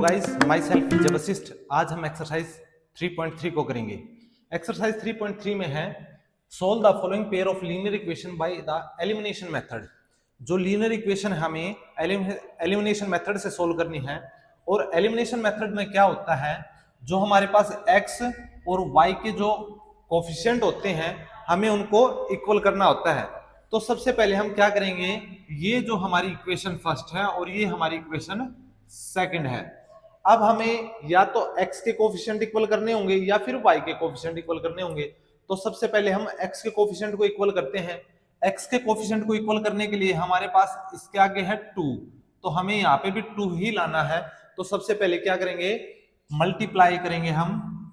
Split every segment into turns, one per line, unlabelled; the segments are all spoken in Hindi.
गाइस, माई सेल्फ जबरदस्त। आज हम एक्सरसाइज 3.3 को करेंगे। एक्सरसाइज 3.3 में है solve the following pair of linear equation by the elimination method. जो लीनियर इक्वेशन हमें एलिमिनेशन मेथड से सोल्व करनी है। और एलिमिनेशन मेथड में क्या होता है, जो हमारे पास x और y के जो कोफिशिएंट होते हैं हमें उनको इक्वल करना होता है। तो सबसे पहले हम क्या करेंगे, ये जो हमारी इक्वेशन फर्स्ट है और ये हमारी इक्वेशन सेकंड है। अब हमें या तो x के कोफिशिएंट इक्वल करने होंगे या फिर y के कोफिशिएंट इक्वल करने होंगे। तो सबसे पहले हम x के कोफिशिएंट को इक्वल करते हैं। x के कोफिशिएंट को इक्वल करने के लिए हमारे पास इसके आगे है 2, तो हमें यहाँ पे भी 2 ही लाना है। तो सबसे पहले क्या करेंगे, मल्टीप्लाई करेंगे हम,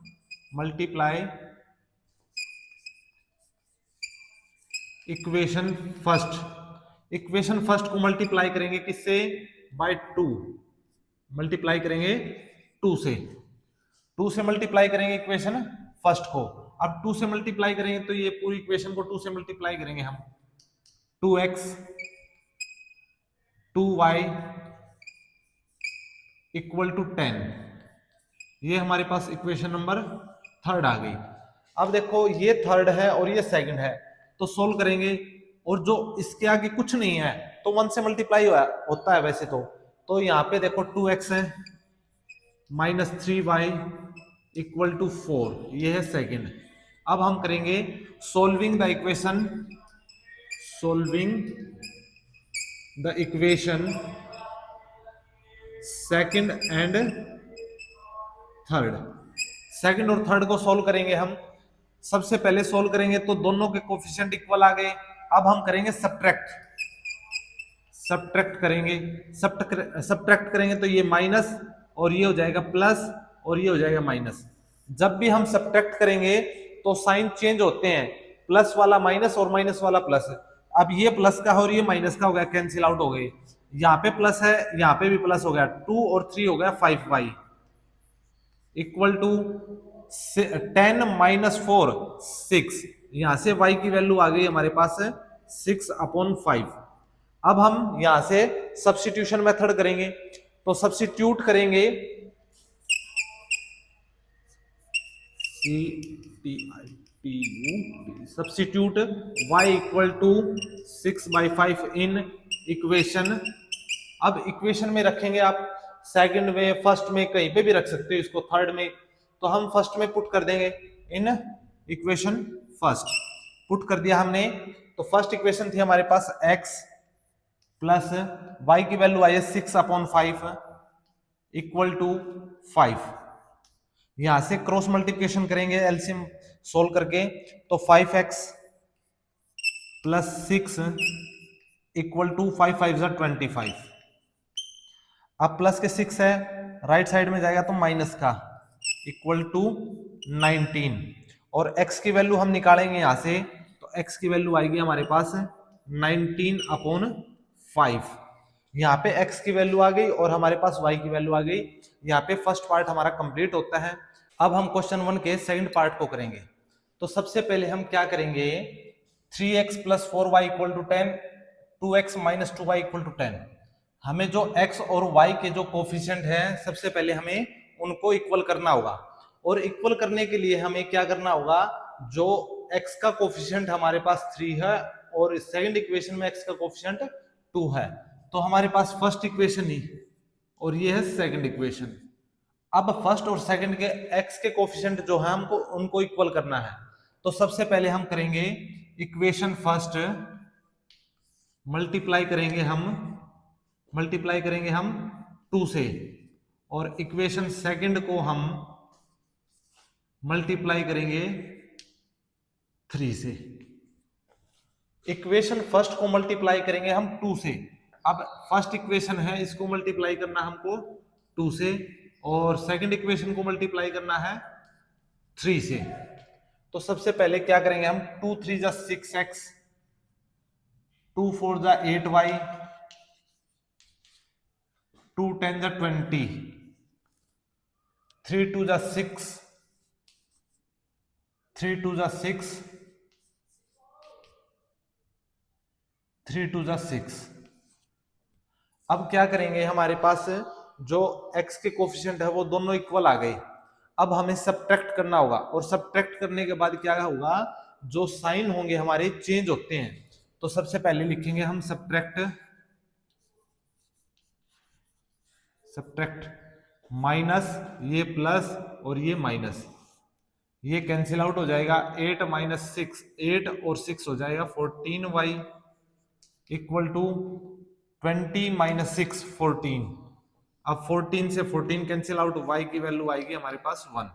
मल्टीप्लाई इक्वेशन फर्स्ट को मल्टीप्लाई करेंगे किससे, बाय 2। मल्टीप्लाई करेंगे 2 से मल्टीप्लाई करेंगे इक्वेशन फर्स्ट को। अब 2 से मल्टीप्लाई करेंगे तो ये पूरी इक्वेशन को 2 से मल्टीप्लाई करेंगे हम। 2x 2y equal to 10। ये हमारे पास इक्वेशन नंबर थर्ड आ गई। अब देखो ये थर्ड है और ये सेकंड है, तो सोल्व करेंगे। और जो इसके आगे कुछ नहीं है तो 1 से मल्टीप्लाई होता है वैसे तो यहाँ पे देखो 2x है माइनस 3y इक्वल टू 4, ये है सेकंड। अब हम करेंगे solving the equation second and third. Second और थर्ड को सोल्व करेंगे हम। सबसे पहले सोल्व करेंगे तो दोनों के कोफिशिएंट इक्वल आ गए। अब हम करेंगे सब्ट्रैक्ट करेंगे तो ये माइनस और ये हो जाएगा प्लस और ये हो जाएगा माइनस। जब भी हम सब्ट्रैक्ट करेंगे तो साइन चेंज होते हैं, प्लस वाला माइनस और माइनस वाला प्लस। अब ये प्लस का और ये माइनस का हो गया, कैंसिल आउट हो गए। यहाँ पे प्लस है, यहाँ पे भी प्लस हो गया, 2 और 3 हो गया 5y इक्वल टू 10 माइनस 4 6। यहां से y की वैल्यू आ गई हमारे पास 6/5। अब हम यहां से सब्स्टिट्यूशन मेथड करेंगे, तो सब्स्टिट्यूट करेंगे substitute y equal to 6/5 in equation. अब इक्वेशन में रखेंगे आप, सेकंड में, फर्स्ट में, कहीं पे भी रख सकते हो इसको, थर्ड में। तो हम फर्स्ट में पुट कर देंगे, इन इक्वेशन फर्स्ट पुट कर दिया हमने। तो फर्स्ट इक्वेशन थी हमारे पास x प्लस y की वैल्यू आई है 6/5 इक्वल टू 5। यहां से क्रॉस मल्टीप्लिकेशन करेंगे एलसीएम सोल्व करके, तो 5x प्लस 6 इक्वल टू 5 5 25। अब प्लस के 6 है, राइट साइड में जाएगा तो माइनस का इक्वल टू 19। और x की वैल्यू हम निकालेंगे यहां से, तो x की वैल्यू आएगी हमारे पास 19/5। यहाँ पे x की वैल्यू आ गई और हमारे पास y की वैल्यू आ गई। यहाँ पे फर्स्ट पार्ट हमारा कंप्लीट होता है। अब हम क्वेश्चन 1 के सेकंड पार्ट को करेंगे। तो सबसे पहले हम क्या करेंगे, 3x plus 4y equal to 10, 2x minus 2y equal to 10। हमें जो x और y के जो कोफिशिएंट हैं सबसे पहले हमें उनको इक्वल करना होगा। और इक्वल करने के लिए हमें क्या करना होगा, जो x का कोफिशिएंट हमारे पास 3 है और सेकंड इक्वेशन में x का कोफिशिएंट 2 है, तो हमारे पास फर्स्ट इक्वेशन ही और ये है सेकंड इक्वेशन। अब फर्स्ट और सेकंड के x के कोफिशिएंट जो है हमको उनको इक्वल करना है। तो सबसे पहले हम करेंगे इक्वेशन फर्स्ट मल्टीप्लाई करेंगे हम 2 से, और इक्वेशन सेकंड को हम मल्टीप्लाई करेंगे 3 से। इक्वेशन फर्स्ट को मल्टीप्लाई करेंगे हम 2 से। अब फर्स्ट इक्वेशन है, इसको मल्टीप्लाई करना हमको 2 से, और सेकंड इक्वेशन को मल्टीप्लाई करना है 3 से। तो सबसे पहले क्या करेंगे हम, 2 3 जा 6x, 2 4 जा 8y, 2 10 जा 20, 3 2 जा 6, 3 2 जा 6, 3 2 जा 6। अब क्या करेंगे, हमारे पास जो x के कोफिशिएंट है वो दोनों इक्वल आ गए। अब हमें सब्ट्रैक्ट करना होगा, और सब्ट्रैक्ट करने के बाद क्या होगा, जो साइन होंगे हमारे चेंज होते हैं। तो सबसे पहले लिखेंगे हम सब्ट्रैक्ट माइनस ये प्लस और ये माइनस, ये कैंसिल आउट हो जाएगा। 8 माइनस 6, 8 और 6 हो जाएगा 14y इक्वल टू 20 माइनस 6 14। अब 14 से 14 कैंसिल आउट, y की वैल्यू आएगी हमारे पास 1।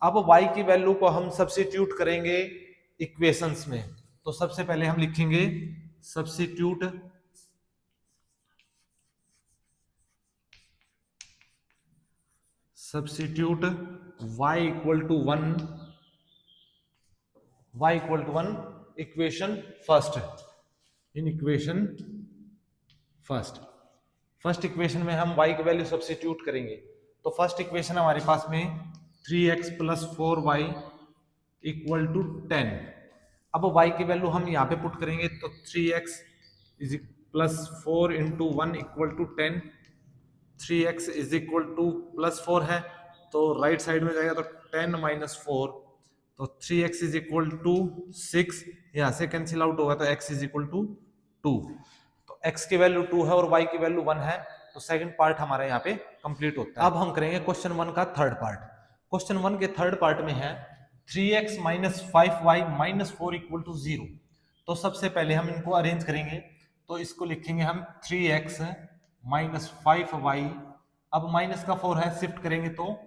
अब y की वैल्यू को हम सब्स्टिट्यूट करेंगे इक्वेशंस में। तो सबसे पहले हम लिखेंगे substitute y equal to 1 equation first. In equation first equation में हम y की वैल्यू सब्स्टिट्यूट करेंगे। तो फर्स्ट इक्वेशन हमारे पास में 3x plus 4y equal to 10। अब y की वैल्यू हम यहाँ पे पुट करेंगे, तो 3x is plus 4 into 1 equal to 10। 3x is equal to plus 4 है तो राइट साइड में जाएगा, तो 10 माइनस 4, तो 3x इज इक्वल टू 6। यहाँ से कैंसिल आउट होगा तो x इज इक्वल टू 2। तो x की वैल्यू 2 है और y की वैल्यू 1 है, तो सेकंड पार्ट हमारा यहाँ पे कंप्लीट होता है। अब हम करेंगे क्वेश्चन 1 का थर्ड पार्ट। क्वेश्चन 1 के थर्ड पार्ट में है 3x minus 5y minus 4 equal to 0। तो सबसे पहले हम इनको अरेंज करेंगे, तो इसको लिखेंगे हम 3x माइनस 5y, अब माइनस का 4 है, शिफ्ट करेंगे तो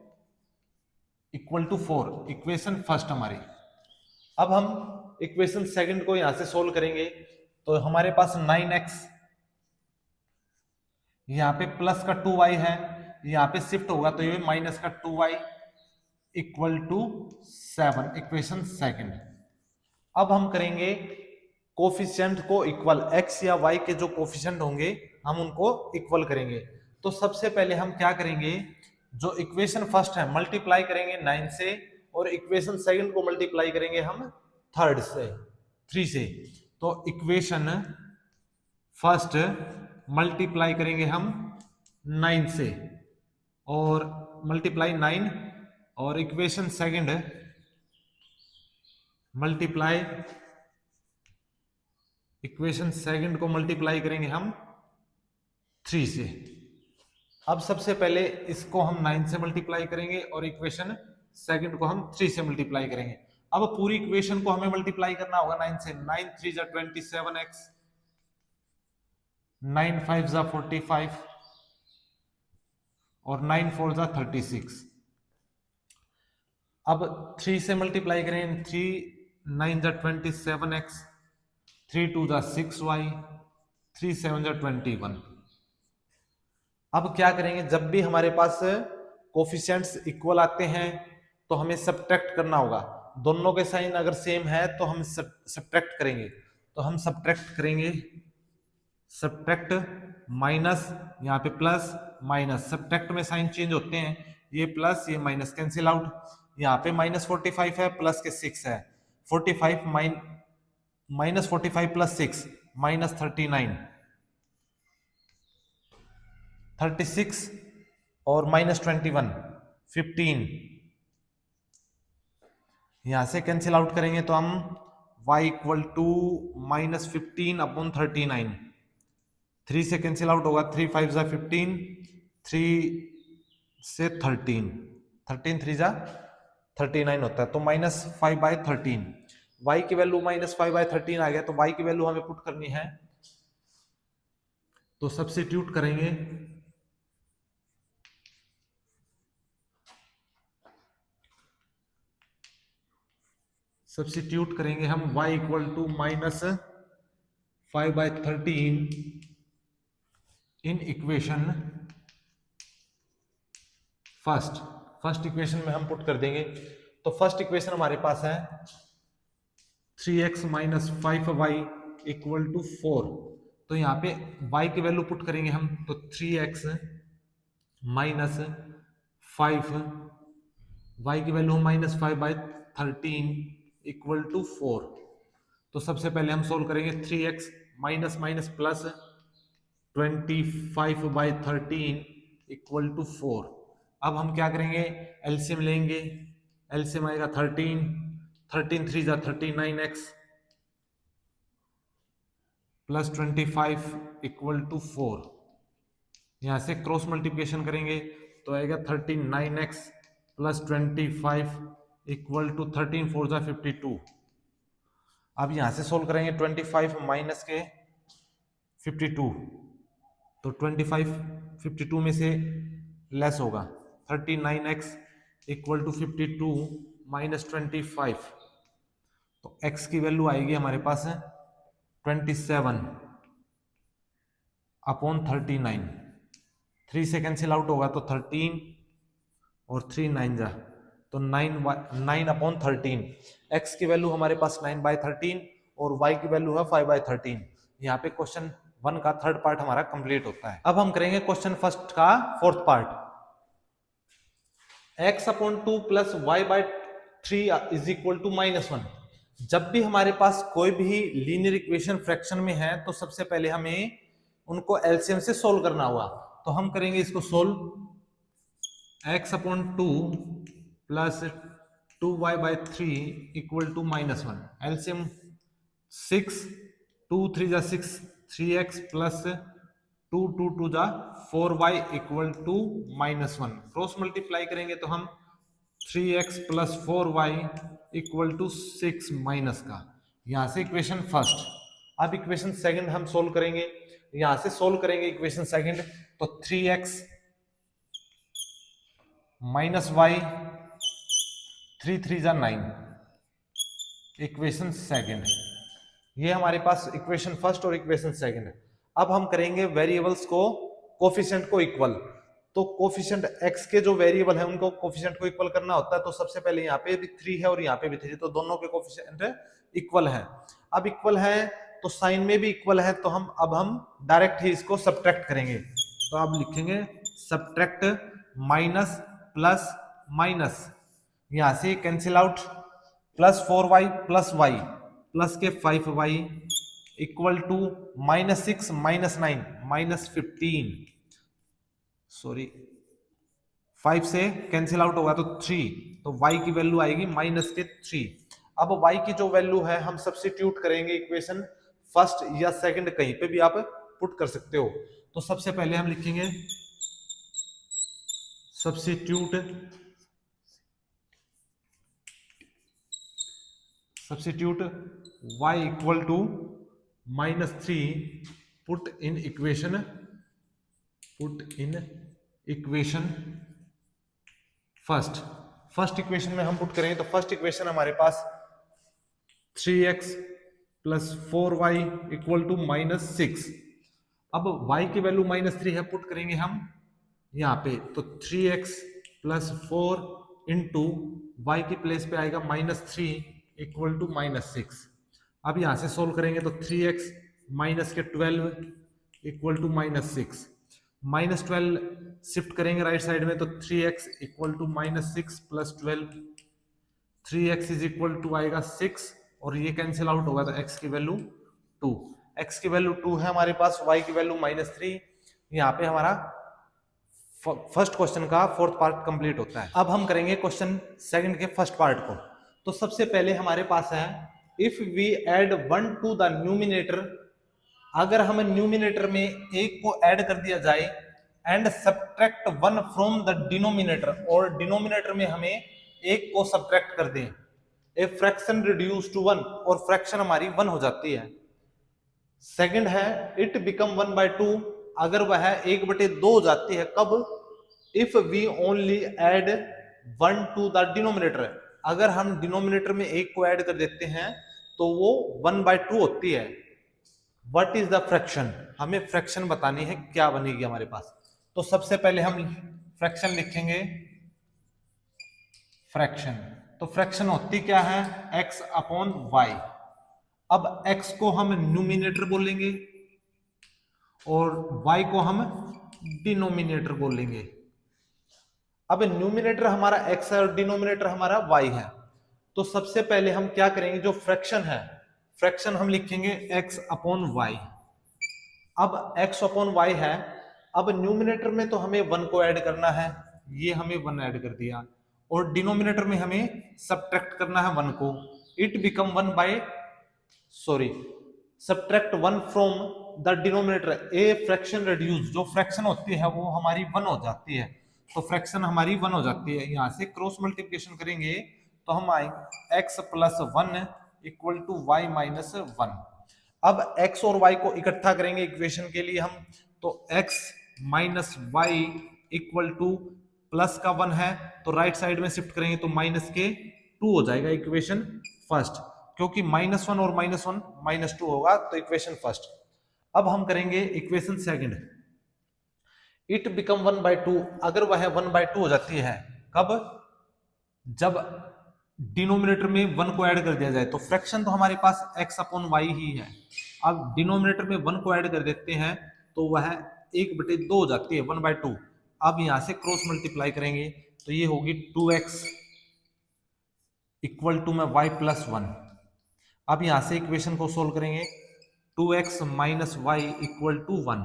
इक्वल टू 4, इक्वेशन फर्स्ट हमारी। अब हम इक्वेशन सेकंड को यहां से सोल्व करेंगे, तो हमारे पास 9x, यहाँ पे प्लस का 2y है, यहाँ पे शिफ्ट होगा तो ये माइनस का 2y equal to 7, equation second. अब हम करेंगे कोफिशिएंट को इक्वल, x या y के जो कोफिशिएंट होंगे हम उनको इक्वल करेंगे। तो सबसे पहले हम क्या करेंगे, जो इक्वेशन फर्स्ट है मल्टीप्लाई करेंगे 9 से, और इक्वेशन सेकंड को मल्टीप्लाई करेंगे हम थर्ड से 3 से। तो इक्वेशन फर्स्ट मल्टीप्लाई करेंगे हम 9 से, और मल्टीप्लाई 9, और equation second multiply, equation second को मल्टीप्लाई करेंगे हम 3 से। अब सबसे पहले इसको हम 9 से मल्टीप्लाई करेंगे और इक्वेशन सेकंड को हम 3 से मल्टीप्लाई करेंगे। अब पूरी इक्वेशन को हमें मल्टीप्लाई करना होगा 9 से। 9 3 जा 27x, 9 5 जा 45, और 9 4 जा 36। अब 3 से मल्टीप्लाई करेंगे, 3 9 जा 27x, 3 2 जा 6y, 3 7 जा 21। अब क्या करेंगे, जब भी हमारे पास कोफिशिएंट्स इक्वल आते हैं तो हमें सब्ट्रैक्ट करना होगा। दोनों के साइन अगर सेम है तो हम सब्ट्रैक्ट करेंगे। तो हम सब्ट्रैक्ट करेंगे, सब्ट्रैक्ट माइनस, यहाँ पे प्लस माइनस, सब्ट्रैक्ट में साइन चेंज होते हैं, ये प्लस ये माइनस कैंसिल आउट। यहाँ पे माइनस 45 है, प्लस के 6 है, 45 माइनस 45 प्लस 6 माइनस 39, 36 और माइनस 21 15। यहां से कैंसिल आउट करेंगे तो हम y equal to minus 15 upon 39, 3 से कैंसिल आउट होगा, 3 5 जा 15, 3 से 13, 13 3 जा 39 होता है, तो माइनस 5/13। y की वैल्यू माइनस 5/13 आ गया, तो y की वैल्यू हमें पुट करनी है, तो सब्स्टिट्यूट करेंगे। सब्स्टिट्यूट करेंगे हम y equal to minus 5/13 in equation first equation में हम पुट कर देंगे। तो फर्स्ट इक्वेशन हमारे पास है 3x minus 5y equal to 4। तो यहाँ पे y की वैल्यू पुट करेंगे हम, तो 3x माइनस 5, y की वैल्यू माइनस 5/13 इक्वल टू 4। तो सबसे पहले हम सोल्व करेंगे, 3x minus minus plus 25/13 equal to 4। अब हम क्या करेंगे, एलसीएम लेंगे, एलसीएम आएगा 13, 13 3 जा 39x प्लस 25 इक्वल टू 4। यहां से क्रॉस मल्टीप्लिकेशन करेंगे तो आएगा 39x प्लस 25 इक्वल टू 13 4 जा 52। अब यहां से सोल्व करेंगे 25 माइनस के 52, तो 25 52 में से लेस होगा, 39x इक्वल टू 52 माइनस 25, तो x की वैल्यू आएगी हमारे पास है 27 अपॉन 39। 3 से कैंसिल आउट होगा तो 13 और 3 9 जा, तो 9 अपॉन 13। x की वैल्यू हमारे पास 9/13 और y की वैल्यू है 5/13। यहाँ पे क्वेश्चन 1 का थर्ड पार्ट हमारा कंप्लीट होता है। अब हम करेंगे क्वेश्चन फर्स्ट का fourth part. x upon 2 plus y/3 is equal to -1। जब भी हमारे पास कोई भी लीनियर इक्वेशन फ्रैक्शन में है तो सबसे पहले हमें उनको एलसीएम से सोल्व करना होगा। तो हम करेंगे इसको solve, x upon 2 plus 2y/3 equal to -1। LCM 6, 2 3 जा 6, 3x प्लस 2 2 2 जा 4y equal to -1। Cross multiply करेंगे तो हम 3x plus 4y equal to 6 minus का, यहां से इक्वेशन फर्स्ट। अब इक्वेशन सेकंड हम सोल्व करेंगे, यहां से सोल्व करेंगे इक्वेशन सेकंड, तो 3x माइनस वाई 3 3 जा 9, इक्वेशन सेकंड। ये हमारे पास इक्वेशन फर्स्ट और इक्वेशन सेकंड। अब हम करेंगे वेरिएबल्स को कोफिशिएंट को इक्वल। तो कोफिशिएंट x के जो वेरिएबल है उनको कोफिशिएंट को इक्वल करना होता है, तो सबसे पहले यहाँ पे भी 3 है और यहाँ पे भी 3, तो दोनों के कोफिशिएंट इक्वल है। अब इक्वल है तो साइन में भी इक्वल है, तो हम डायरेक्ट ही इसको सब्ट्रैक्ट करेंगे। तो आप लिखेंगे सब्ट्रैक्ट माइनस प्लस माइनस, यहां से cancel out, plus 4y plus y plus के 5y equal to -6 minus 9 minus 15, sorry 5 से कैंसिल आउट होगा तो 3, तो y की वैल्यू आएगी माइनस के 3। अब y की जो वैल्यू है हम सब्स्टिट्यूट करेंगे इक्वेशन फर्स्ट या सेकंड, कहीं पे भी आप पुट कर सकते हो। तो सबसे पहले हम लिखेंगे substitute y equal to -3 put in equation first equation में हम पुट करेंगे, तो फर्स्ट इक्वेशन हमारे पास 3x plus 4y equal to -6। अब y की वैल्यू -3 है, पुट करेंगे हम यहाँ पे, तो 3x प्लस 4 इंटू वाई की प्लेस पे आएगा -3 इक्वल टू -6। अब यहां से सोल्व करेंगे तो 3x माइनस के 12 इक्वल टू -6, -12 शिफ्ट करेंगे राइट साइड में, तो 3x equal to -6 plus 12, 3x is equal to आएगा 6 और ये कैंसिल आउट होगा, तो x की वैल्यू 2, x की वैल्यू 2 है हमारे पास, y की वैल्यू -3। यहाँ पे हमारा फर्स्ट क्वेश्चन का फोर्थ पार्ट कंप्लीट होता है। अब हम करेंगे क्वेश्चन सेकंड के फर्स्ट पार्ट को। तो सबसे पहले हमारे पास है if we add 1 to the numerator, अगर हमें न्यूमिनेटर में एक को ऐड कर दिया जाए, and subtract 1 from the denominator, और डिनोमिनेटर में हमें एक को सब्ट्रैक्ट कर दें, ए फ्रैक्शन रिड्यूस टू 1, और फ्रैक्शन हमारी 1 हो जाती है। सेकंड है इट बिकम 1/2, अगर वह 1/2 हो जाती है, कब? If we only add 1 to the denominator, अगर हम डिनोमिनेटर में एक को ऐड कर देते हैं तो वो 1/2 होती है। व्हाट इज द फ्रैक्शन, हमें फ्रैक्शन बतानी है, क्या बनेगी हमारे पास। तो सबसे पहले हम फ्रैक्शन लिखेंगे, फ्रैक्शन, तो फ्रैक्शन होती क्या है, x अपॉन y। अब x को हम न्यूमिनेटर बोलेंगे और y को हम डिनोमिनेटर बोलेंगे। अब न्यूमिनेटर हमारा x है और डिनोमिनेटर हमारा y है, तो सबसे पहले हम क्या करेंगे, जो फ्रैक्शन है, फ्रैक्शन हम लिखेंगे x अपॉन y। अब x अपॉन y है, अब न्यूमिनेटर में तो हमें 1 को ऐड करना है, ये हमें 1 ऐड कर दिया, और डिनोमिनेटर में हमें सब्ट्रैक्ट करना है 1 को। It become 1 by subtract 1 from the denominator, a fraction reduce, जो फ्रैक्शन होती है वो हमारी 1 हो जाती है, तो फ्रैक्शन हमारी 1 हो जाती है। यहां से क्रॉस मल्टीप्लिकेशन करेंगे तो हम आएंगे x plus 1 equal to y minus 1। अब x और y को इकट्ठा करेंगे इक्वेशन के लिए हम, तो x minus y equal to plus का 1 है तो राइट साइड में शिफ्ट करेंगे तो माइनस के 2 हो जाएगा इक्वेशन फर्स्ट, क्योंकि -1 और -1 -2 होगा तो इक्वेशन फर्स्ट। अब हम करेंगे इक्वेशन सेकंड, इट बिकम 1/2, अगर वह 1/2 हो जाती है कब, जब डिनोमिनेटर में 1 को ऐड कर दिया जाए, तो फ्रैक्शन तो हमारे पास x अपॉन वाई ही है, अब डिनोमिनेटर में 1 को ऐड कर देते हैं तो वह 1/2 हो जाती है 1/2। अब यहां से क्रॉस मल्टीप्लाई करेंगे तो ये होगी 2x इक्वल टू में y प्लस 1। अब यहां से इक्वेशन को सोल्व करेंगे, 2x minus y equal to 1,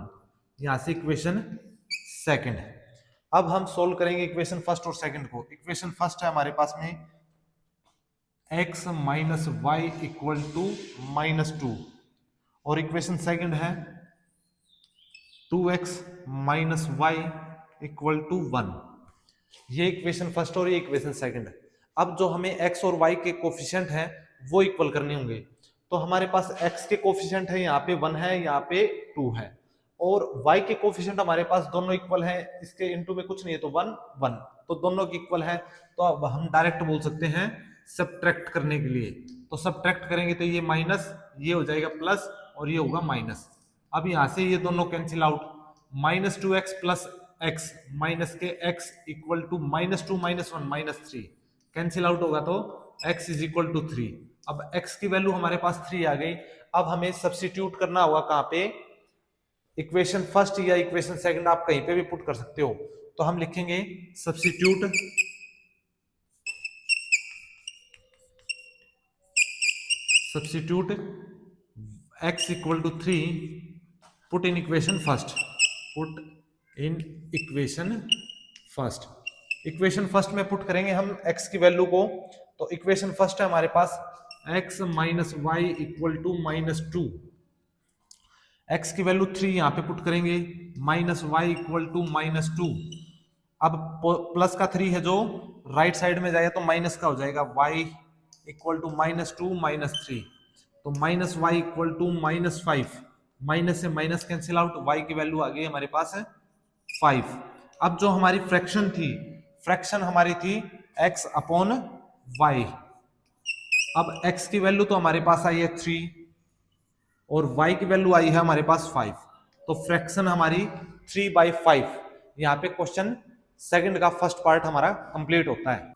यहां से इक्वेशन सेकंड। अब हम सोल्व करेंगे इक्वेशन फर्स्ट और सेकंड को। इक्वेशन फर्स्ट है हमारे पास में x minus y equal to -2, और इक्वेशन सेकंड है 2x minus y equal to 1। ये इक्वेशन फर्स्ट और ये इक्वेशन सेकंड। अब जो हमें x और y के कोफिशिएंट हैं वो इक्वल करने होंगे, तो हमारे पास x के कोफिशिएंट है, यहाँ पे 1 है, यहाँ पे 2 है, और y के कोफिशिएंट हमारे पास दोनों इक्वल है, इसके इनटू में कुछ नहीं है तो 1 1, तो दोनों की इक्वल है। तो अब हम डायरेक्ट बोल सकते हैं सब्ट्रैक्ट करने के लिए, तो सब्ट्रैक्ट करेंगे तो ये माइनस, ये हो जाएगा प्लस, और ये होगा माइनस। अब यहां से ये दोनों cancel out, -2x plus x minus के x equal to -2 -1 -3 cancel out होगा तो x इज इक्वल टू 3। अब x की वैल्यू हमारे पास 3 आ गई। अब हमें सब्स्टिट्यूट करना होगा कहां पे, इक्वेशन फर्स्ट या इक्वेशन सेकंड, आप कहीं पे भी पुट कर सकते हो। तो हम लिखेंगे substitute x equal to 3, put in equation first, put in equation first. Equation first में पुट करेंगे हम x की वैल्यू को, तो इक्वेशन फर्स्ट है हमारे पास x minus y equal to -2, x की वैल्यू 3 यहाँ पे पुट करेंगे, माइनस वाई इक्वल टू -2। अब प्लस का 3 है जो राइट साइड में जाएगा तो माइनस का हो जाएगा, y इक्वल टू -2 -3, तो minus y equal to -5, minus से माइनस कैंसिल आउट, y की वैल्यू आ गई हमारे पास है 5। अब जो हमारी फ्रैक्शन थी, फ्रैक्शन हमारी थी x अपॉन वाई। अब x की वैल्यू तो हमारे पास आई है 3 और y की वैल्यू आई है हमारे पास 5, तो फ्रैक्शन हमारी 3/5। यहाँ पे क्वेश्चन सेकंड का फर्स्ट पार्ट हमारा कंप्लीट होता है।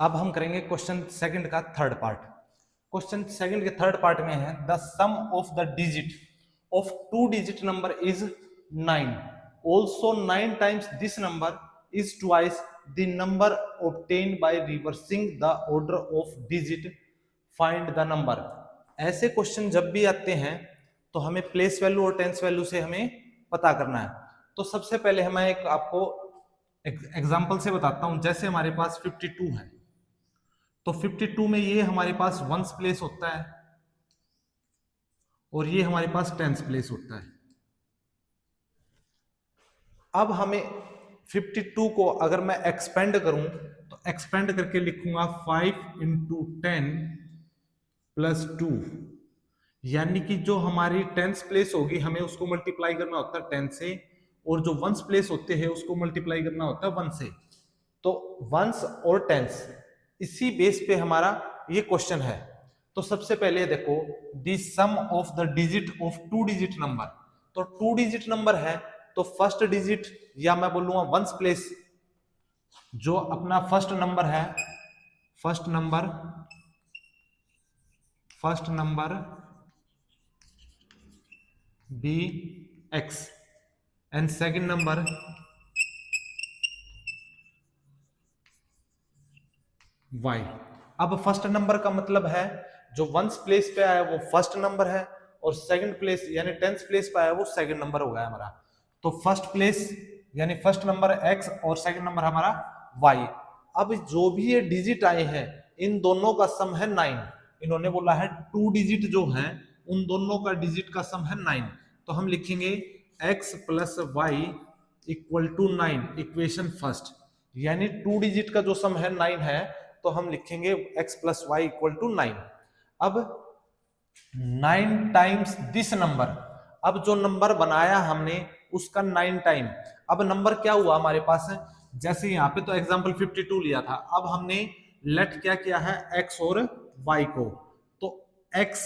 अब हम करेंगे क्वेश्चन सेकंड का थर्ड पार्ट। क्वेश्चन सेकंड के थर्ड पार्ट में है the sum of the digit of 2 digit number is 9, also 9 times this number is twice the number obtained by reversing the order of digit, find the number. ऐसे क्वेश्चन जब भी आते हैं तो हमें प्लेस वैल्यू और टेंस वैल्यू से हमें पता करना है। तो सबसे पहले मैं एक आपको एग्जांपल से बताता हूं। जैसे हमारे पास 52 है, तो 52 में ये हमारे पास वंस प्लेस होता है और ये हमारे पास टेंस प्लेस होता है। अब हमें 52 को अगर मैं एक्सपेंड करूं तो एक्सपेंड करके लिखूंगा 5 × 10 + 2, यानी कि जो हमारी टेंस प्लेस होगी हमें उसको मल्टीप्लाई करना होता है 10 से, और जो वंस प्लेस होते हैं उसको मल्टीप्लाई करना होता है 1 से। तो वंस और टेंस, इसी बेस पे हमारा ये क्वेश्चन है। तो सबसे पहले देखो the sum of the digit of 2 digit number, तो 2 डिजिट नंबर है तो फर्स्ट डिजिट या मैं बोलूंगा वंस प्लेस, जो अपना फर्स्ट नंबर है, first number be x and second number y। अब फर्स्ट नंबर का मतलब है जो वंस प्लेस पे आया वो फर्स्ट नंबर है, और सेकंड प्लेस यानी 10th प्लेस पे आया वो सेकंड नंबर हो गया हमारा। तो फर्स्ट प्लेस यानी फर्स्ट नंबर x और सेकंड नंबर हमारा y। अब जो भी ये डिजिट आए हैं इन दोनों का सम है 9। इन्होंने बोला है 2 डिजिट जो हैं उन दोनों का डिजिट का सम है 9। तो हम लिखेंगे x plus y equal to 9 equation first, यानी 2 डिजिट का जो सम है 9 है तो हम लिखेंगे x plus y equal to 9। अब 9 टाइम्स दिस नंबर, अब जो नंबर बनाया हमने उसका 9 टाइम। अब नंबर क्या हुआ हमारे पास है, जैसे यहाँ पे तो एग्जांपल 52 लिया था, अब हमने लेट क्या किया है x और y को, तो x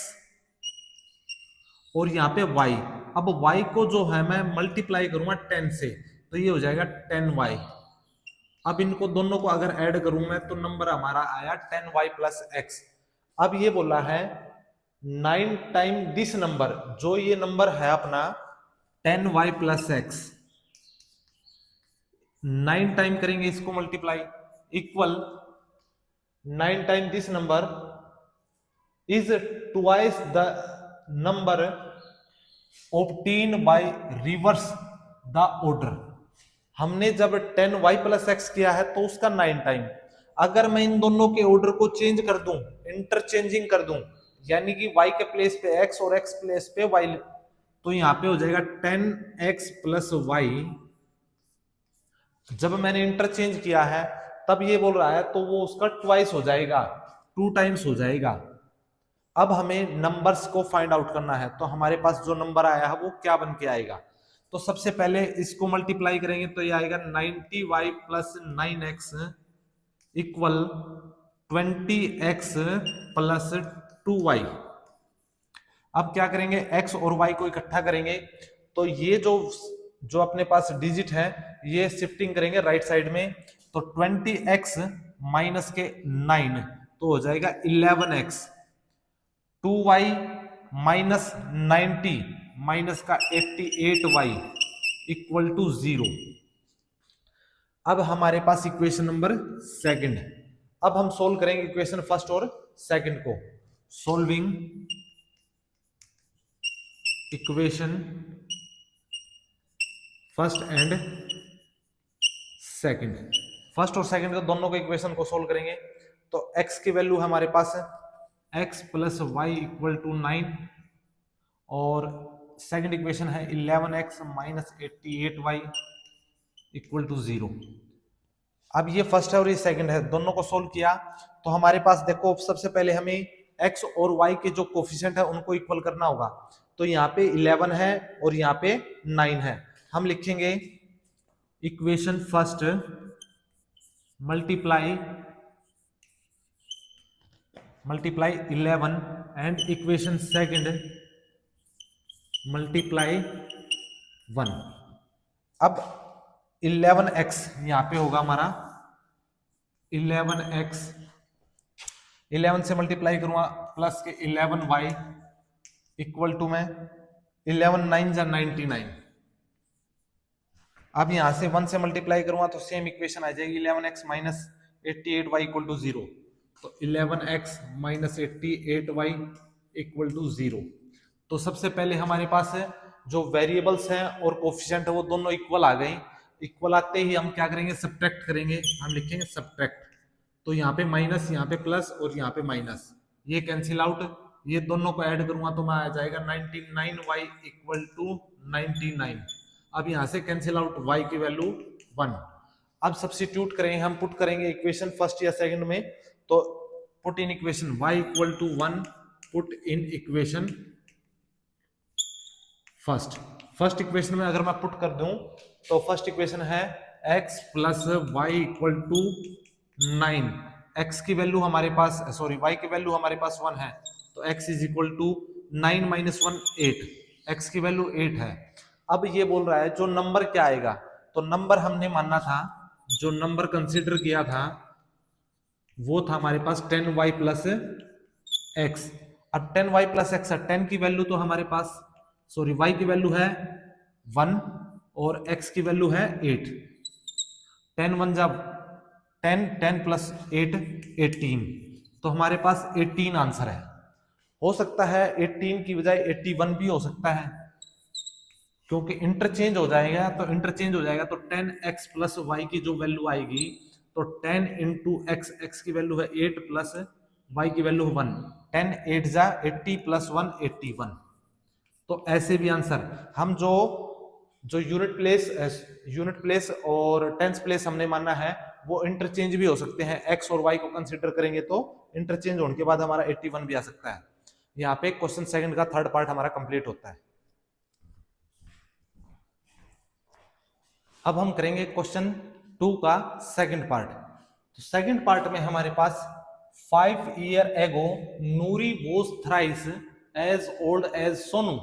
और यहाँ पे y। अब y को जो है मैं मल्टीप्लाई करूंगा 10 से तो ये हो जाएगा 10y। अब इनको दोनों को अगर ऐड करूं मैं तो नंबर हमारा आया 10y प्लस x। अब ये बोला है 9 टाइम दिस नंबर, जो ये नंबर है अपना 10y प्लस x, 9 टाइम करेंगे इसको multiply equal 9 time this number is twice the number obtain bye reverse the order. हमने जब 10y प्लस एक्स किया है तो उसका 9 टाइम। अगर मैं इन दोनों के ऑर्डर को चेंज कर दूं, इंटरचेंजिंग कर दूं, यानी कि y के प्लेस पे x और x प्लेस पे y, तो यहां पे हो जाएगा 10x प्लस वाई। जब मैंने इंटरचेंज किया है तब ये बोल रहा है तो वो उसका ट्वाइस हो जाएगा, 2 टाइम्स हो जाएगा। अब हमें नंबर्स को फाइंड आउट करना है, तो हमारे पास जो नंबर आया है वो क्या बन के आएगा। तो सबसे पहले इसको मल्टीप्लाई करेंगे तो ये आएगा 90y plus 9x equal 20x plus 2y। अब क्या करेंगे x और y को इकट्ठा करेंगे तो ये जो अपने पास डिजिट है ये शिफ्टिंग करेंगे राइट साइड में, तो 20x माइनस के 9 तो हो जाएगा 11x, 2y माइनस 90 माइनस का 88y इक्वल टू 0। अब हमारे पास इक्वेशन नंबर सेकंड है। अब हम सोल्व करेंगे इक्वेशन फर्स्ट और सेकंड को। Solving equation first and second, first और सेकंड को दोनों को इक्वेशन को सोल्व करेंगे तो x की वैल्यू हमारे पास है x plus y equal to 9 और सेकंड इक्वेशन है 11x minus 88y equal to 0। अब ये फर्स्ट है और ये सेकंड है, दोनों को सोल्व किया तो हमारे पास देखो सबसे पहले हमें x और y के जो कोफिशिएंट है उनको इक्वल करना होगा। तो यहाँ पे 11 है और यहाँ पे 9 है। हम लिखेंगे equation first multiply 11 and equation second multiply 1। अब 11x यहां पे होगा हमारा 11x, 11 से मल्टीप्लाई करूंगा प्लस के 11y इक्वल टू में 11 9 जा 99। अब यहां से 1 से मल्टीप्लाई करूंगा तो सेम इक्वेशन आ जाएगी 11x minus 88y equal to 0। तो 11x minus 88y equal to 0। तो सबसे पहले हमारे पास है जो वेरिएबल्स हैं और कोफिशिएंट है वो दोनों इक्वल आ गए। इक्वल आते ही हम क्या करेंगे सब्ट्रैक्ट करेंगे, हम लिखेंगे सब्ट्रैक्ट। तो यहाँ पे माइनस, यहाँ पे प्लस और यहाँ पे माइनस, ये कैंसिल आउट, ये दोनों को ऐड करूंगा तो मैं आ जाएगा 99y इक्वल टू 99। अब यहाँ से कैंसिल आउट y की वैल्यू 1। अब सब्स्टिट्यूट करेंगे, हम पुट करेंगे इक्वेशन फर्स्ट या सेकंड में, तो put in equation y equal to 1, put in equation first equation में अगर मैं पुट कर दूं तो फर्स्ट इक्वेशन है x plus y equal to 9। x की वैल्यू हमारे पास y की वैल्यू हमारे पास 1 है तो x is equal to 9 minus 1 8, x की वैल्यू 8 है। अब ये बोल रहा है जो नंबर क्या आएगा, तो नंबर हमने मानना था, जो नंबर कंसीडर किया था वो था हमारे पास 10y प्लस x। अब 10y प्लस x है, 10 की वैल्यू तो हमारे पास y की वैल्यू है 1 और x की वैल्यू है 8। 10 1 जब 10 10 प्लस 8 18, तो हमारे पास 18 आंसर है। हो सकता है 18 की बजाय 81 भी हो सकता है, क्योंकि इंटरचेंज हो जाएगा। तो इंटरचेंज हो जाएगा तो 10x प्लस वाई की जो वैल्यू आएगी, तो 10 इंटू एक्स, एक्स की वैल्यू है 8 प्लस वाई की वैल्यू है 1, 10 8 जा 80 प्लस 1 81। तो ऐसे भी आंसर हम जो जो यूनिट प्लेस और टेंस प्लेस हमने माना है वो इंटरचेंज भी हो सकते हैं। एक्स और वाई को कंसीडर करेंगे तो इंटरचेंज होने के बाद हमारा 81 भी आ सकता है। यहाँ पे क्वेश्चन सेकंड का थर्ड पार्ट हमारा कंप्लीट होता है। अब हम करेंगे क्वेश्चन 2 का सेकंड पार्ट। तो सेकंड पार्ट में हमारे पास 5 year ago Noori was thrice as old as Sonu,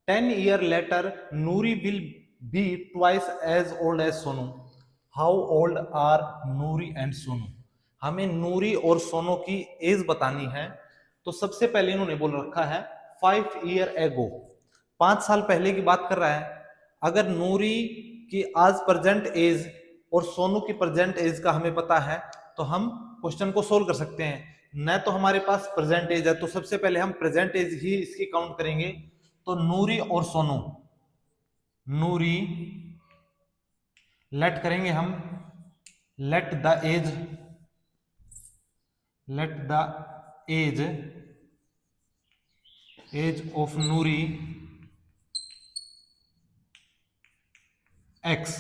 10 year later Noori will be twice as old as Sonu. How old are Noori and Sonu? हमें नूरी और सोनू की एज बतानी है। तो सबसे पहले इन्होंने बोल रखा है 5 year ago, 5 साल पहले की बात कर रहा है। अगर नूरी की आज प्रेजेंट एज और सोनू की प्रेजेंट एज का हमें पता है तो हम क्वेश्चन को सोल्व कर सकते हैं। न तो हमारे पास प्रेजेंट एज है तो सबसे पहले हम प्रेजेंट एज ही इसकी काउंट करेंगे। तो नूरी और सोनू, नूरी लेट करेंगे हम, let the age, let the age, age of Noori X.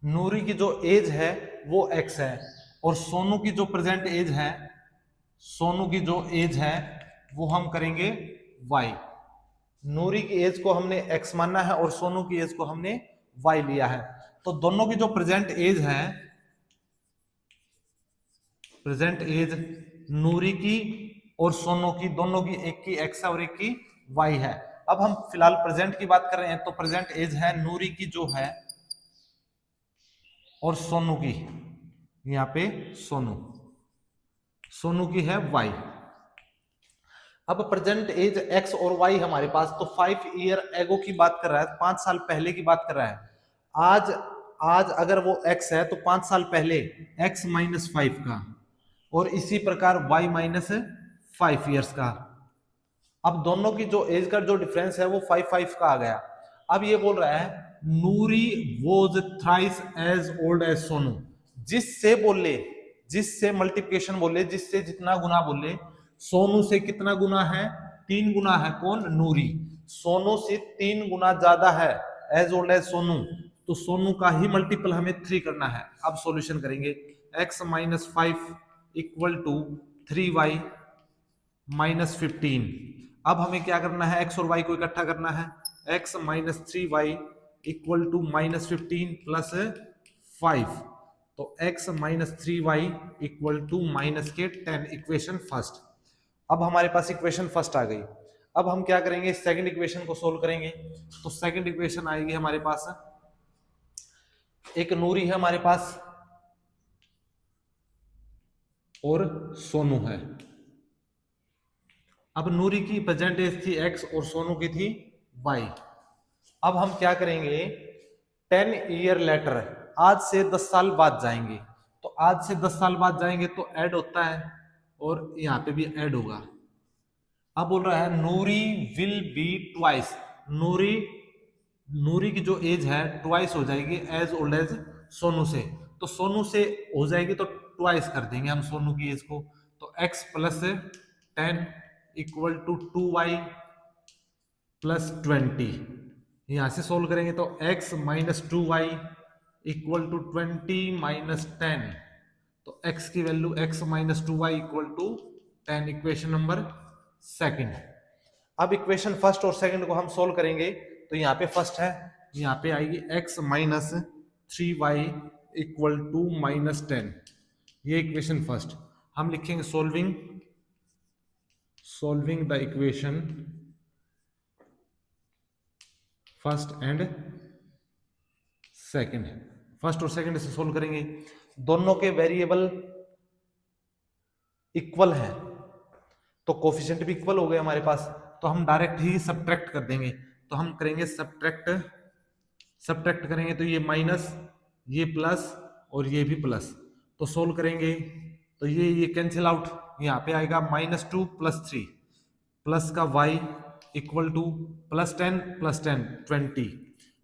Noori की जो एज है वो एक्स है और सोनू की जो प्रेजेंट एज है, सोनू की जो एज है वो हम करेंगे वाई। नूरी की एज को हमने एक्स मानना है और सोनू की एज को हमने वाई लिया है। तो दोनों की जो प्रेजेंट एज है, प्रेजेंट एज नूरी की और सोनू की, दोनों की, एक की एक्स है और एक की वाई है। अब हम फिलहाल प्रेजेंट की बात कर रहे हैं तो प्रेजेंट एज है नूरी की जो है और सोनू की, यहाँ पे सोनू, सोनू की है वाई। अब प्रेजेंट एज एक्स और वाई हमारे पास, तो 5 ईयर एगो की बात कर रहा है, 5 साल पहले की बात कर रहा है। आज आज अगर वो एक्स है तो 5 साल पहले एक्स माइनस 5 का, और इसी प्रकार y माइनस 5 ईयर्स का। अब दोनों की जो एज का जो डिफरेंस है वो 5 का आ गया। अब ये बोल रहा है Noori was thrice as old as Sonu, जिससे बोले, जिससे मल्टीप्लिकेशन बोले, जिससे जितना गुना बोले, सोनू से कितना गुना है, 3 गुना है। कौन? नूरी। सोनू से 3 गुना ज्यादा है एज ओल्ड एज सोनू, तो सोनू का ही मल्टीपल हमें 3 करना है। अब सॉल्यूशन करेंगे, x minus 5 equal to 3y minus 15। अब हमें क्या करना है, x और y को इकट्ठा करना है। x minus 3y equal to minus 15 plus 5, तो x minus 3y equal to minus के 10, इक्वेशन फर्स्ट। अब हमारे पास इक्वेशन फर्स्ट आ गई। अब हम क्या करेंगे, सेकंड इक्वेशन को सोल्व करेंगे। तो सेकंड इक्वेशन आएगी हमारे पास, एक नूरी है हमारे पास और सोनू है। अब नूरी की प्रेजेंट एज थी x और सोनू की थी y। अब हम क्या करेंगे, 10 ईयर लेटर, आज से 10 साल बाद जाएंगे। तो आज से 10 साल बाद जाएंगे तो ऐड होता है और यहाँ पे भी ऐड होगा। अब बोल रहा है नूरी विल बी ट्वाइस, नूरी, नूरी की जो एज है ट्वाइस हो जाएगी एज ओल्ड एज सोनू से। तो सोनू से हो जाएगी तो ट्वाइस कर देंगे हम सोनू की एज को। तो x plus 10 equal to 2y plus 20। यहां से सोल्व करेंगे तो x minus 2y equal to 20 minus 10। तो x की value x minus 2y equal to 10, equation number second. अब इक्वेशन फर्स्ट और सेकंड को हम सोल्व करेंगे। तो यहाँ पे फर्स्ट है, यहाँ पे आएगी x minus 3y equal to minus 10, ये इक्वेशन फर्स्ट। हम लिखेंगे solving, solving the equation first and second. First और सेकंड से सोल्व करेंगे, दोनों के वेरिएबल इक्वल है तो कोफिशिएंट भी इक्वल हो गए हमारे पास, तो हम डायरेक्ट ही सब्ट्रैक्ट कर देंगे। तो हम करेंगे सब्ट्रैक्ट, सब्ट्रैक्ट करेंगे तो ये माइनस, ये प्लस और ये भी प्लस। तो सोल्व करेंगे तो ये कैंसिल आउट, यहाँ पे आएगा -2 + 3, प्लस का y इक्वल टू +10 +10 20।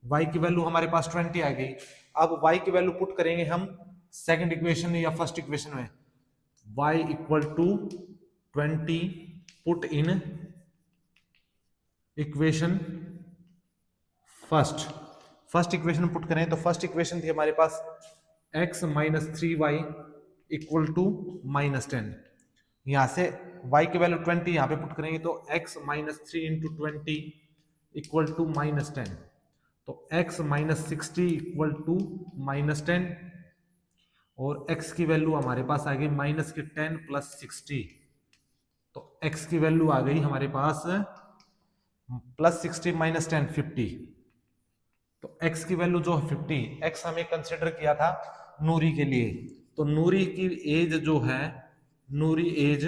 y की वैल्यू हमारे पास 20 आ गई। अब y की वैल्यू पुट करेंगे हम सेकंड इक्वेशन या फर्स्ट इक्वेशन में, y equal to 20 put in equation first equation put करें तो फर्स्ट इक्वेशन थी हमारे पास x minus 3y equal to -10। यहां से y की वैल्यू 20 यहां पे पुट करेंगे तो x minus 3 into 20 equal to -10, तो x माइनस 60 इक्वल टू -10, और x की वैल्यू हमारे पास आ गई माइनस के 10 प्लस 60, तो x की वैल्यू आ गई हमारे पास +60 -10 50। तो x की वैल्यू जो 50, x हमें कंसिडर किया था नूरी के लिए, तो नूरी की एज जो है, नूरी एज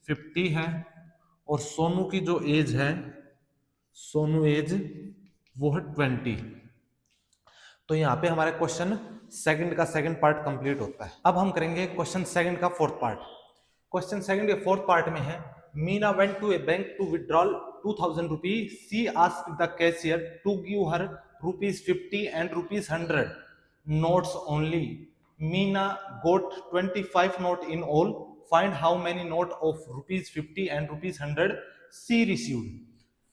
50 है, और सोनू की जो एज है, सोनू एज वो है 20। तो यहाँ पे हमारा क्वेश्चन सेकंड का सेकंड पार्ट कंप्लीट होता है। अब हम करेंगे क्वेश्चन सेकंड का फोर्थ पार्ट। क्वेश्चन सेकंड के फोर्थ पार्ट में है, Meena went to a bank to withdrawal 2000 rupees. She asked the cashier to give her ₹50 and ₹100 notes only. Meena got 25 note in all. Find how many note of ₹50 and ₹100 she received.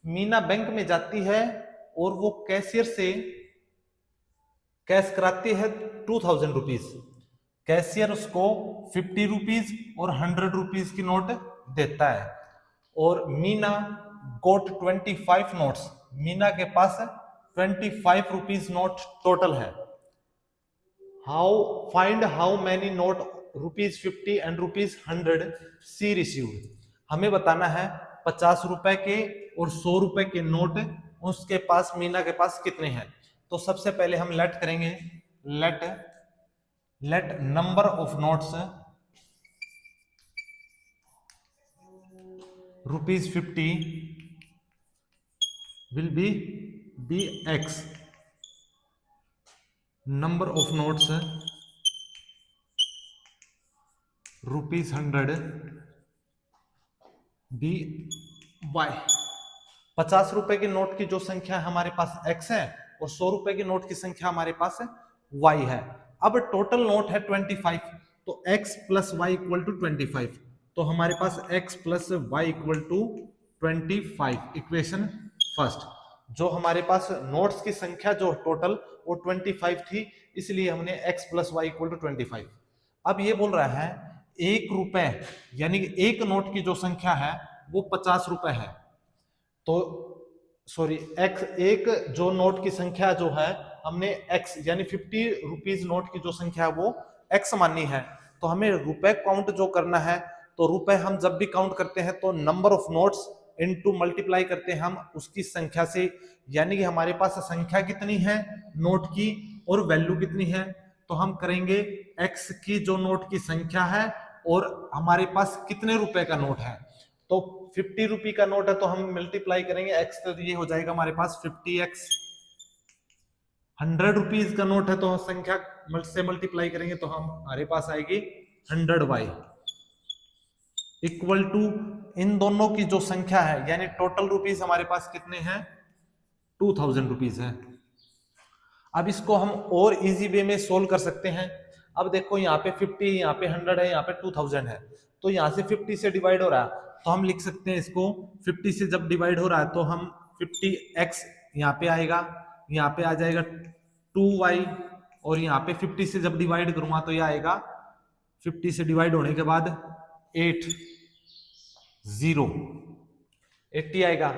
Meena bank में जाती है और वो कैशियर से कैश कराती है 2000 रुपीज। कैशियर उसको 50 रुपीज और 100 रुपीज की नोट देता है, और मीना गोट 25 नोट्स, मीना के पास 25 रुपीज नोट टोटल है। Find how many note ₹50 and ₹100 she received. हमें बताना है 50 रुपए के और 100 रुपए के नोट उसके पास, मीना के पास कितने हैं। तो सबसे पहले हम लेट करेंगे, let number of notes ₹50 will be x, number of notes ₹100 be y। 50 रुपए के नोट की जो संख्या हमारे पास x है और 100 रुपए के नोट की संख्या हमारे पास y है। अब टोटल नोट है 25, तो x plus y equal to 25, तो हमारे पास x plus y equal to 25 equation first. जो हमारे पास नोट्स की संख्या जो टोटल वो 25 थी, इसलिए हमने x plus y equal to 25। अब ये बोल रहा है 1 रुपए यानी कि एक नोट की जो संख्या है वो 50 रुपए है, तो सॉरी x, एक जो नोट की संख्या जो है हमने x यानी 50 रुपीज नोट की जो संख्या है वो x मानी है, तो हमें रुपए काउंट जो करना है, तो रुपए हम जब भी काउंट करते हैं तो number of notes into multiply करते हैं हम उसकी संख्या से, यानी कि हमारे पास संख्या कितनी है नोट की और वैल्यू कितनी है, तो हम करेंगे x की जो नोट की संख्या है और हमारे पास कितने रुपए का नोट है, तो 50 रुपए का नोट है तो हम मल्टीप्लाई करेंगे x, तो ये हो जाएगा हमारे पास 50x। 100 रुपीज का नोट है तो संख्या से मल्टीप्लाई करेंगे तो हमारे पास आएगी 100y इक्वल टू इन दोनों की जो संख्या है यानी टोटल रुपीज हमारे पास कितने हैं 2000 रुपीज है। अब इसको हम और इजी वे में सोल्व कर सकते हैं। अब देखो यहाँ पे 50, यहाँ पे 100 है, यहाँ पे 2000 है, तो यहाँ से 50 से डिवाइड हो रहा है तो हम लिख सकते हैं इसको 50 से जब डिवाइड हो रहा है तो हम 50x यहाँ पे आएगा, यहाँ पे आ जाएगा 2y, और यहाँ पे 50 से जब डिवाइड करूंगा तो यह आएगा 50 से डिवाइड होने के बाद 80 आएगा,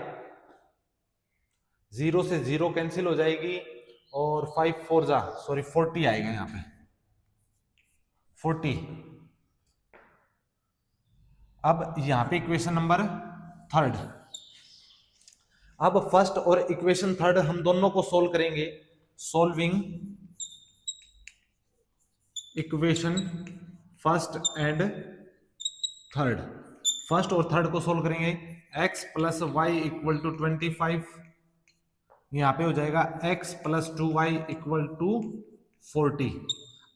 0 से 0 कैंसिल हो जाएगी और 5 4 जा सॉरी 40 आएगा यहाँ पे 40। अब यहाँ पे इक्वेशन नंबर थर्ड, अब फर्स्ट और इक्वेशन थर्ड हम दोनों को सोल्व करेंगे। Solving equation first and third, first और थर्ड को सोल्व करेंगे। x plus y equal to 25, यहाँ पे हो जाएगा x plus 2y equal to 40।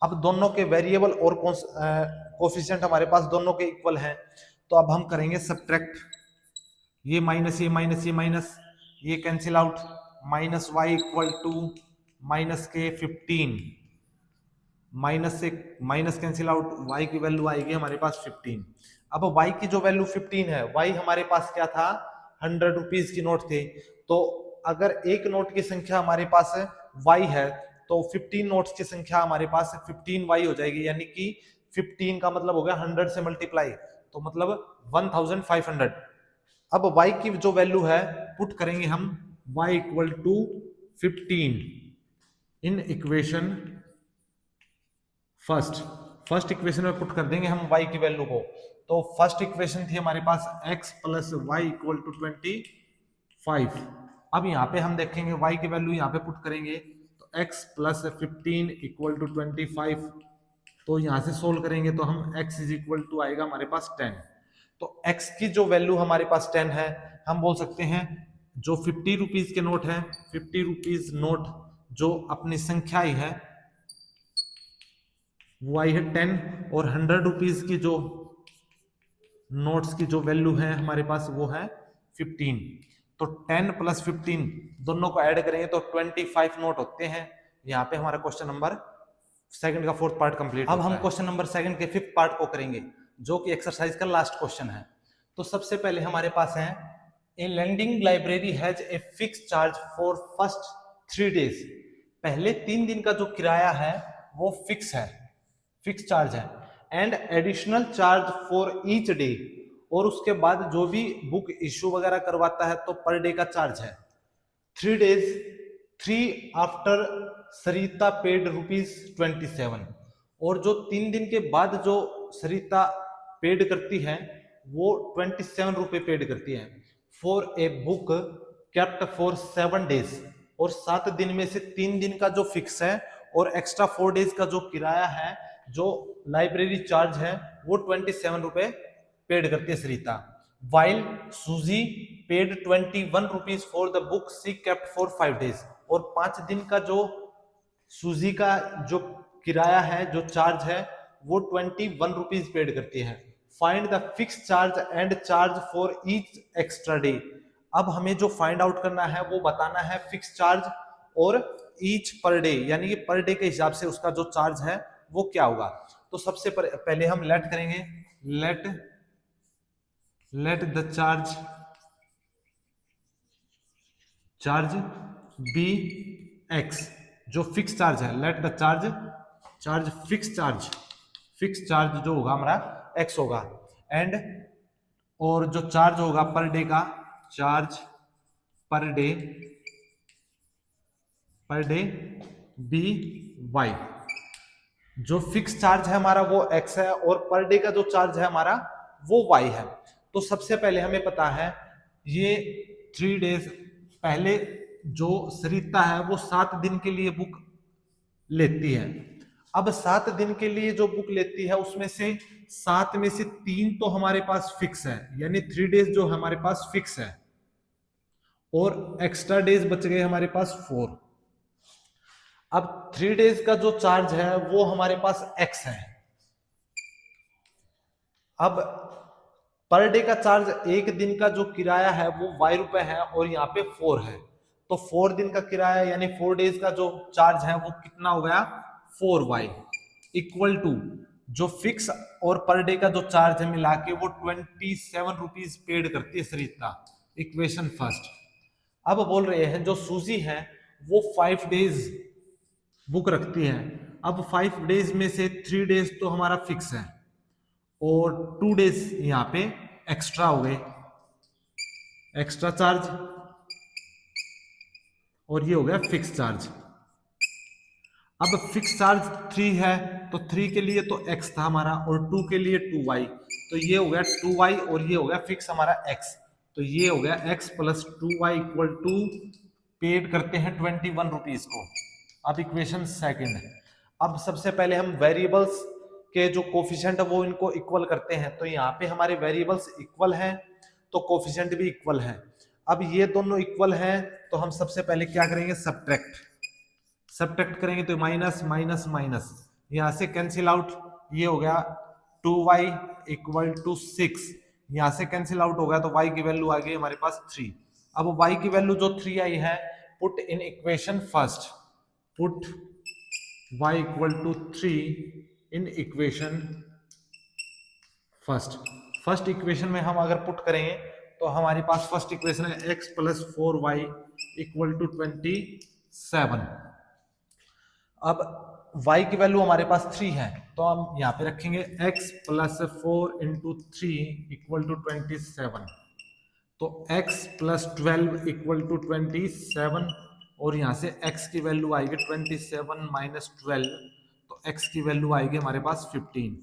अब दोनों के वेरिएबल और कोफिशिएंट हमारे पास दोनों के इक्वल हैं, तो अब हम करेंगे सब्ट्रैक्ट ये माइनस ये माइनस ये माइनस, ये cancel out, minus y equal to minus के 15, माइनस से माइनस कैंसिल आउट, y की वैल्यू आएगी हमारे पास 15। अब y की जो वैल्यू 15 है, y हमारे पास क्या था, 100 रुपीज की नोट थे। तो अगर एक नोट की संख्या हमारे पास y है तो 15 नोट्स की संख्या हमारे पास 15y हो जाएगी, यानी कि 15 का मतलब हो गया 100 से मल्टीप्लाई, तो मतलब 1500। अब y की जो वैल्यू है पुट करेंगे हम, y equal to 15 in equation first equation में पुट कर देंगे हम y की वैल्यू को। तो फर्स्ट इक्वेशन थी हमारे पास x plus y equal to 25। अब यहाँ पे हम देखेंगे y की वैल्यू यहाँ पे पुट करेंगे, तो x प्लस 15 इक्वल टू 25, तो यहाँ से सोल्व करेंगे तो हम x इज इक्वल टू आएगा हमारे पास 10। तो x की जो वैल्यू हमारे पास 10 है, हम बोल सकते हैं जो 50 रुपीज के नोट है, 50 रुपीज नोट जो अपनी संख्या ही है वो आई है 10, और 100 रुपीज की जो नोट्स की जो वैल्यू है हमारे पास वो है 15। तो 10 प्लस 15 दोनों को ऐड करेंगे तो 25 नोट होते हैं। यहाँ पे हमारा क्वेश्चन नंबर सेकंड का फोर्थ पार्ट कंप्लीट। अब हम क्वेश्चन नंबर सेकंड के फिफ्थ पार्ट को करेंगे, जो कि एक्सरसाइज का लास्ट क्वेश्चन है। तो सबसे पहले हमारे पास है, a lending library has a fix charge for first 3 days. पहले 3 दिन का जो किराया है वो फिक्स है, फिक्स चार्ज है, and additional charge for each day, और उसके बाद जो भी बुक इश्यू वगैरह करवाता है तो पर डे का चार्ज है। 3 डेज 3 आफ्टर सरिता पेड ₹27, और जो 3 दिन के बाद जो सरिता पेड करती है वो 27 रुपए पेड करती है for a book kept for 7 days, और 7 दिन में से 3 दिन का जो फिक्स है और एक्स्ट्रा 4 डेज का जो किराया है, जो लाइब्रेरी चार्ज है वो 27 रुपए पेड करती है Sarita. While Susie paid 21 rupees for the book she kept for 5 days, और 5 दिन का जो सूजी का जो किराया है, जो चार्ज है वो 21 रुपीज पेड करती है। Find the fix charge and charge for each extra day. अब हमें जो फाइंड आउट करना है वो बताना है फिक्स चार्ज और ईच पर डे, यानी कि पर डे के हिसाब से उसका जो चार्ज है वो क्या होगा। तो सबसे पहले हम लेट करेंगे, let the charge be x, जो फिक्स चार्ज है, let the charge fix charge जो होगा हमारा एक्स होगा, एंड और जो चार्ज होगा पर डे का, charge per day be y. जो फिक्स चार्ज है हमारा वो x है, और पर डे का जो चार्ज है हमारा वो y है। तो सबसे पहले हमें पता है ये 3 डेज पहले जो सरिता है वो 7 दिन के लिए बुक लेती है। अब 7 दिन के लिए जो बुक लेती है उसमें से 7 में से 3 तो हमारे पास फिक्स है, यानी 3 डेज जो हमारे पास फिक्स है, और एक्स्ट्रा डेज बच गए हमारे पास 4। अब 3 डेज का जो चार्ज है वो हमारे पास x है। अब पर डे का चार्ज, एक दिन का जो किराया है वो y रुपए है, और यहाँ पे 4 है, तो 4 दिन का किराया यानी 4 डेज का जो चार्ज है वो कितना हो गया, 4y इक्वल टू जो फिक्स और पर डे का जो चार्ज है मिला के वो 27 रुपीज पेड करती है सरिता। Equation first. अब बोल रहे हैं जो सूजी है वो 5 डेज बुक रखती है। अब 5 डेज में से 3 डेज तो हमारा फिक्स है, और 2 डेज यहाँ पे एक्स्ट्रा हो गए, एक्स्ट्रा चार्ज, और ये हो गया फिक्स चार्ज। अब फिक्स चार्ज 3 है तो 3 के लिए तो x था हमारा, और 2 के लिए 2y, तो ये हो गया 2y, और ये हो गया फिक्स हमारा x, तो ये हो गया x plus 2y equal to paid करते हैं 21 रुपीज को। अब इक्वेशन सेकंड है। अब सबसे पहले हम वेरिएबल्स के जो कोफिशिएंट है वो इनको इक्वल करते हैं, तो यहाँ पे हमारे वेरिएबल्स इक्वल हैं तो कोफिशिएंट भी इक्वल है। अब ये दोनों इक्वल हैं तो हम सबसे पहले क्या करेंगे, सब्ट्रैक्ट करेंगे, तो माइनस माइनस माइनस, यहाँ से कैंसिल आउट, ये हो गया 2y इक्वल टू 6, यहां से कैंसिल आउट हो गया तो y की वैल्यू आ गई हमारे पास 3। अब y की वैल्यू जो 3 आई है, put in equation first, put y equal to 3 in equation first. First equation में हम अगर पुट करेंगे तो हमारे पास फर्स्ट इक्वेशन है x plus 4y equal to 27। अब y की वैल्यू हमारे पास 3 है तो हम यहाँ पे रखेंगे x plus 4 into 3 equal to 27। तो x प्लस 12 इक्वल टू 27 और यहाँ से x की वैल्यू आएगी 27 माइनस 12, तो x की वैल्यू आएगी हमारे पास 15।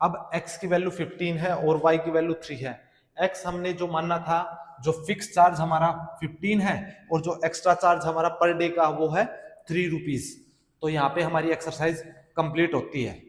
अब x की वैल्यू 15 है और y की वैल्यू 3 है। x हमने जो मानना था, जो फिक्स चार्ज हमारा 15 है और जो एक्स्ट्रा चार्ज हमारा पर डे का वो है 3 रुपीज। तो यहाँ पे हमारी एक्सरसाइज कंप्लीट होती है।